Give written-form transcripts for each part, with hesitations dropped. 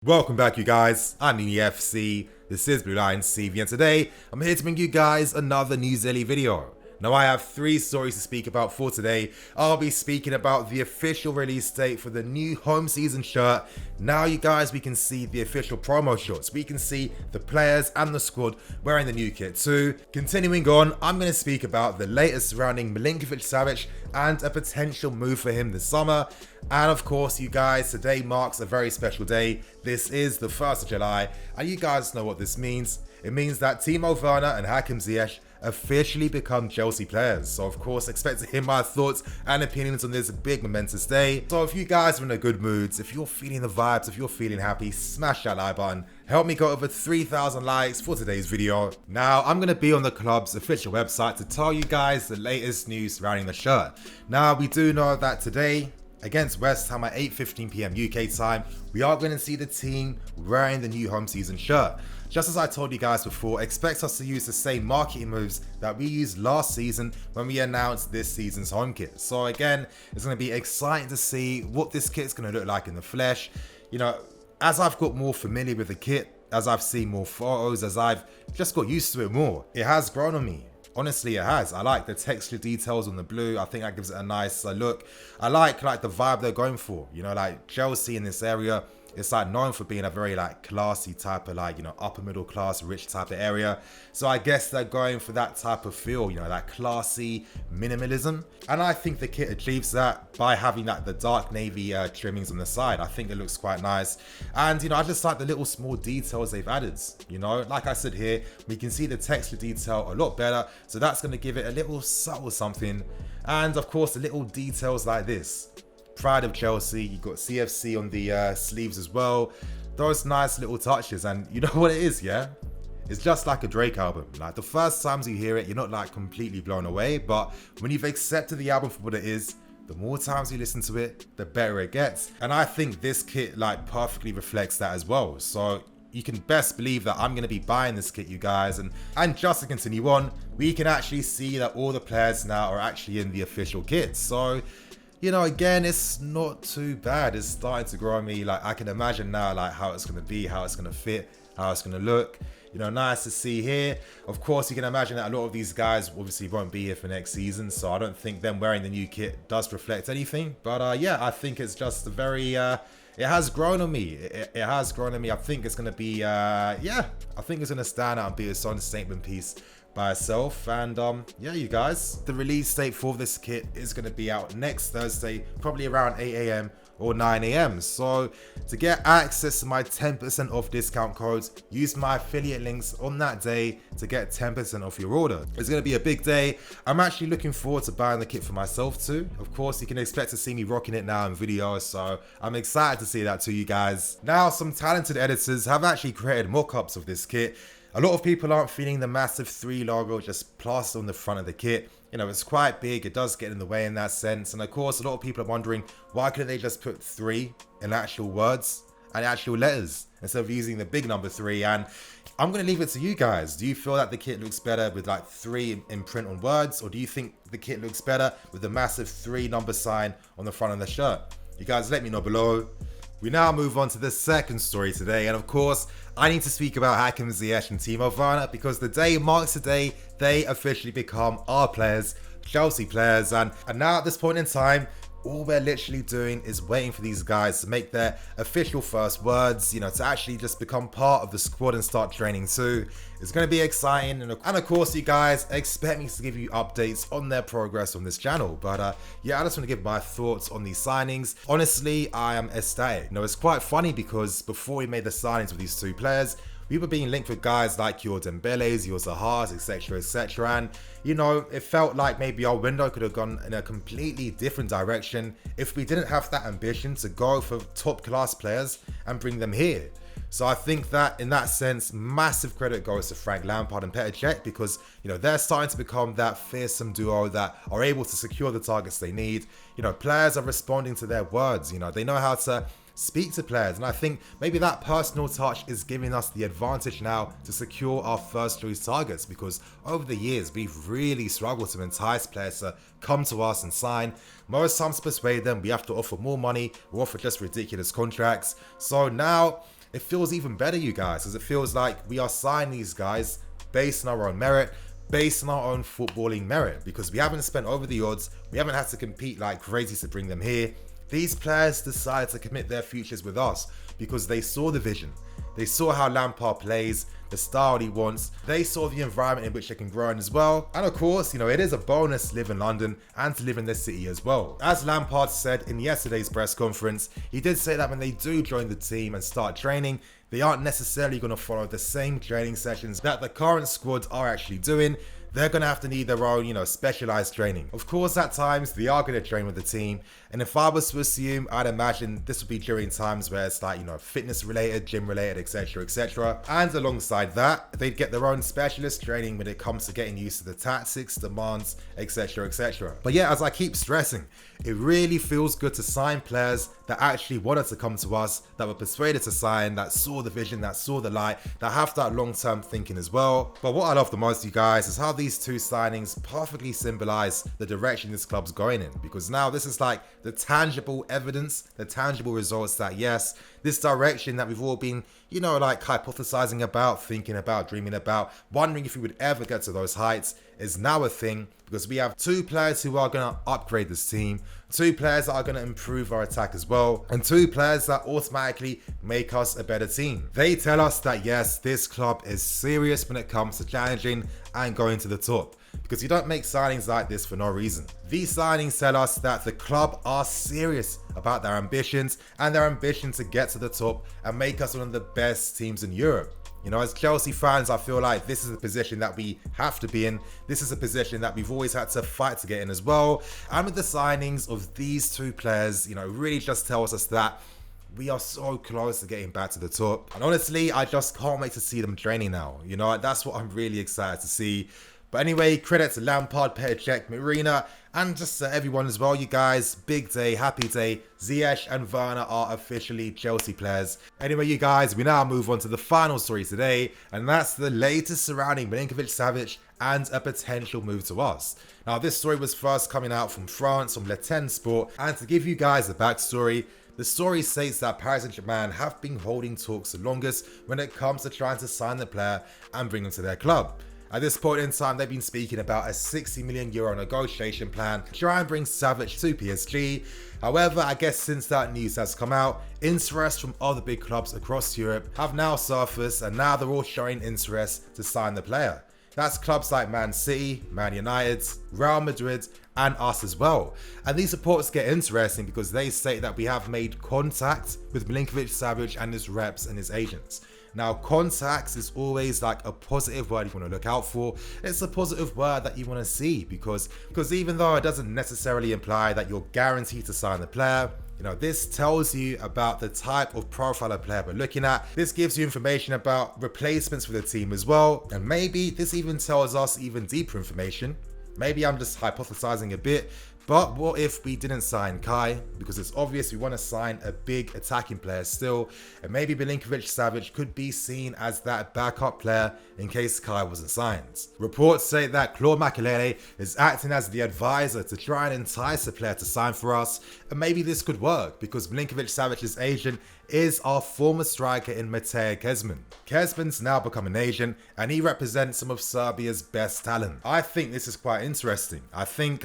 Welcome back, you guys. I'm EFC. This is Blue Line CV, and today I'm here to bring you guys another news daily video. Now, I have three stories to speak about for today. I'll be speaking about the official release date for the new home season shirt. Now, you guys, we can see the official promo shots. We can see the players and the squad wearing the new kit too. Continuing on, I'm going to speak about the latest surrounding Milinkovic-Savic and a potential move for him this summer. And of course, you guys, today marks a very special day. This is the 1st of July, and you guys know what this means. It means that Werner and Ziyech officially become Chelsea players. So of course, expect to hear my thoughts and opinions on this big momentous day. So if you guys are in a good mood, if you're feeling the vibes, if you're feeling happy, smash that like button. Help me go over 3,000 likes for today's video. Now, I'm going to be on the club's official website to tell you guys the latest news surrounding the shirt. Now, we do know that today, against West Ham at 8:15 PM UK time, we are going to see the team wearing the new home season shirt. Just as I told you guys before, expect us to use the same marketing moves that we used last season when we announced this season's home kit. So again, it's going to be exciting to see what this kit is going to look like in the flesh. You know, as I've got more familiar with the kit, as I've seen more photos, as I've just got used to it more, it has grown on me. Honestly, it has. I like the texture details on the blue. I think that gives it a nice look. I like the vibe they're going for. You know, like Chelsea in this area, it's like known for being a very classy type of upper middle class, rich type of area. So I guess they're going for that type of feel, you know, that classy minimalism. And I think the kit achieves that by having the dark navy trimmings on the side. I think it looks quite nice. And, you know, I just like the little small details they've added. You know, like I said here, we can see the texture detail a lot better. So that's going to give it a little subtle something. And of course, the little details like this. Pride of Chelsea, you got CFC on the sleeves as well. Those nice little touches, and you know what it is, yeah? It's just like a Drake album. Like the first times you hear it, you're not completely blown away, but when you've accepted the album for what it is, the more times you listen to it, the better it gets. And I think this kit perfectly reflects that as well. So you can best believe that I'm going to be buying this kit, you guys. And just to continue on, we can actually see that all the players now are actually in the official kit. So, you know, again, it's not too bad. It's starting to grow on me. I can imagine now, how it's going to be, how it's going to fit, how it's going to look. You know, nice to see here. Of course, you can imagine that a lot of these guys obviously won't be here for next season. So I don't think them wearing the new kit does reflect anything. But yeah, I think it's just a very, it has grown on me. It has grown on me. I think it's going to be, yeah, I think it's going to stand out and be its own statement piece by itself. And yeah, you guys, the release date for this kit is going to be out next Thursday, probably around 8 AM or 9 AM. So to get access to my 10% off discount codes, use my affiliate links on that day to get 10% off your order. It's going to be a big day. I'm actually looking forward to buying the kit for myself too. Of course, you can expect to see me rocking it now in videos, so I'm excited to see that too, you guys. Now, some talented editors have actually created mock-ups of this kit. A lot of people aren't feeling the massive 3 logo just plastered on the front of the kit. You know, it's quite big, it does get in the way in that sense. And of course, a lot of people are wondering, why couldn't they just put 3 in actual words and actual letters instead of using the big number 3? And I'm going to leave it to you guys. Do you feel that the kit looks better with 3 in print on words? Or do you think the kit looks better with the massive 3 number sign on the front of the shirt? You guys let me know below. We now move on to the second story today, and of course, I need to speak about Ziyech and Werner because the day marks the day they officially become our players, Chelsea players, and now at this point in time, all we're literally doing is waiting for these guys to make their official first words, you know, to actually just become part of the squad and start training too. It's going to be exciting, and of course, you guys expect me to give you updates on their progress on this channel. But yeah, I just want to give my thoughts on these signings. Honestly, I am ecstatic. You know, it's quite funny because before we made the signings with these 2 players, we were being linked with guys like your Dembeles, your Zahars, etc, etc. And, you know, it felt like maybe our window could have gone in a completely different direction if we didn't have that ambition to go for top class players and bring them here. So I think that in that sense, massive credit goes to Frank Lampard and Petr Cech because, you know, they're starting to become that fearsome duo that are able to secure the targets they need. You know, players are responding to their words. You know, they know how to speak to players, and I think maybe that personal touch is giving us the advantage now to secure our first choice targets, because over the years we've really struggled to entice players to come to us and sign. Most times to persuade them we have to offer more money or offer just ridiculous contracts. So now it feels even better, you guys, as it feels like we are signing these guys based on our own merit, based on our own footballing merit, because we haven't spent over the odds, we haven't had to compete like crazy to bring them here. These players decided to commit their futures with us because they saw the vision. They saw how Lampard plays, the style he wants. They saw the environment in which they can grow in as well. And of course, it is a bonus to live in London and to live in this city as well. As Lampard said in yesterday's press conference, he did say that when they do join the team and start training, they aren't necessarily going to follow the same training sessions that the current squad are actually doing. They're going to have to need their own, specialized training. Of course, at times, they are going to train with the team. And if I was to assume, I'd imagine this would be during times where it's like, fitness related, gym related, etc., etc. And alongside that, they'd get their own specialist training when it comes to getting used to the tactics, demands, etc., etc. But yeah, as I keep stressing, it really feels good to sign players that actually wanted to come to us, that were persuaded to sign, that saw the vision, that saw the light, that have that long-term thinking as well. But what I love the most, you guys, is how these two signings perfectly symbolize the direction this club's going in, because now this is like the tangible evidence, the tangible results that yes, this direction that we've all been, like hypothesizing about, thinking about, dreaming about, wondering if we would ever get to those heights, is now a thing, because we have two players who are going to upgrade this team, two players that are going to improve our attack as well, and two players that automatically make us a better team. They tell us that yes, this club is serious when it comes to challenging and going to the top, because you don't make signings like this for no reason. These signings tell us that the club are serious about their ambitions and their ambition to get to the top and make us one of the best teams in Europe. As Chelsea fans, I feel like this is a position that we have to be in. This is a position that we've always had to fight to get in as well. And with the signings of these two players, really just tells us that we are so close to getting back to the top. And honestly, I just can't wait to see them training now. That's what I'm really excited to see. But anyway, credit to Lampard, Petr Cech, Marina, and just everyone as well, you guys. Big day, happy day. Ziyech and Werner are officially Chelsea players. Anyway, you guys, we now move on to the final story today, and that's the latest surrounding Milinkovic-Savic and a potential move to us. Now, this story was first coming out from France, from Le 10 Sport, and to give you guys the backstory, the story states that Paris Saint-Germain have been holding talks the longest when it comes to trying to sign the player and bring him to their club. At this point in time, they've been speaking about a €60 million negotiation plan to try and bring Savic to PSG. However, I guess since that news has come out, interest from other big clubs across Europe have now surfaced, and now they're all showing interest to sign the player. That's clubs like Man City, Man United, Real Madrid, and us as well. And these reports get interesting because they state that we have made contact with Milinkovic-Savic and his reps and his agents. Now, contacts is always like a positive word you want to look out for. It's a positive word that you want to see because even though it doesn't necessarily imply that you're guaranteed to sign the player, this tells you about the type of profile of player we're looking at. This gives you information about replacements for the team as well. And maybe this even tells us even deeper information. Maybe I'm just hypothesizing a bit, but what if we didn't sign Kai? Because it's obvious we want to sign a big attacking player still, and maybe Milinkovic-Savic could be seen as that backup player in case Kai wasn't signed. Reports say that Claude Makelele is acting as the advisor to try and entice a player to sign for us, and maybe this could work because Milinkovic-Savic's agent is our former striker in Matej Kezman. Kezman's now become an Asian, and he represents some of Serbia's best talent. I think this is quite interesting. I think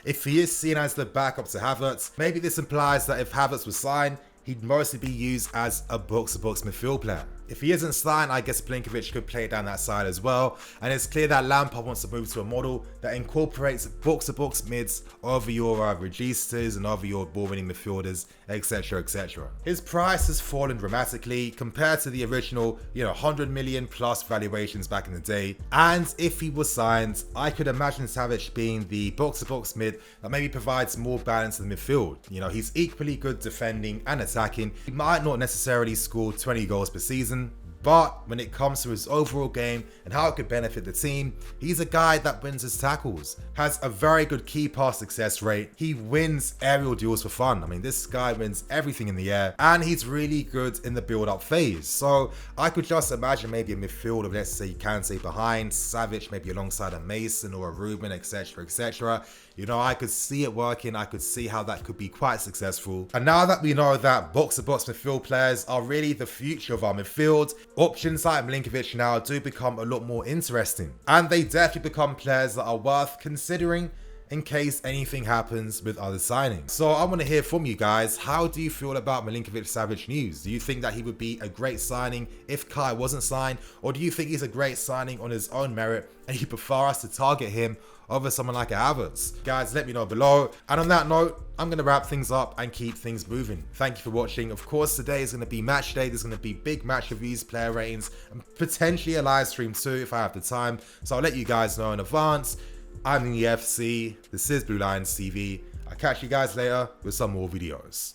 if he is seen as the backup to Havertz, maybe this implies that if Havertz was signed, he'd mostly be used as a box-to-box midfield player. If he isn't signed, I guess Milinkovic could play down that side as well. And it's clear that Lampard wants to move to a model that incorporates box-to-box mids over your registas and over your ball-winning midfielders, etc, etc. His price has fallen dramatically compared to the original, 100 million plus valuations back in the day. And if he was signed, I could imagine Savic being the box-to-box mid that maybe provides more balance in the midfield. He's equally good defending and attacking. He might not necessarily score 20 goals per season, but when it comes to his overall game and how it could benefit the team, he's a guy that wins his tackles, has a very good key pass success rate, he wins aerial duels for fun. I mean, this guy wins everything in the air, and he's really good in the build-up phase. So I could just imagine maybe a midfield of, let's say, Kante behind, Savic maybe alongside a Mason or a Ruben, etc, etc. You know, I could see it working. I could see how that could be quite successful. And now that we know that box-to-box midfield players are really the future of our midfield, options like Milinkovic now do become a lot more interesting. And they definitely become players that are worth considering in case anything happens with other signings. So I want to hear from you guys. How do you feel about Milinkovic-Savic news? Do you think that he would be a great signing if Kai wasn't signed? Or do you think he's a great signing on his own merit and you prefer us to target him over someone like a Havertz? Guys, let me know below. And on that note, I'm going to wrap things up and keep things moving. Thank you for watching. Of course, today is going to be match day. There's going to be big match reviews, player ratings, and potentially a live stream too if I have the time. So I'll let you guys know in advance. I'm in the FC. This is Blue Lions TV. I'll catch you guys later with some more videos.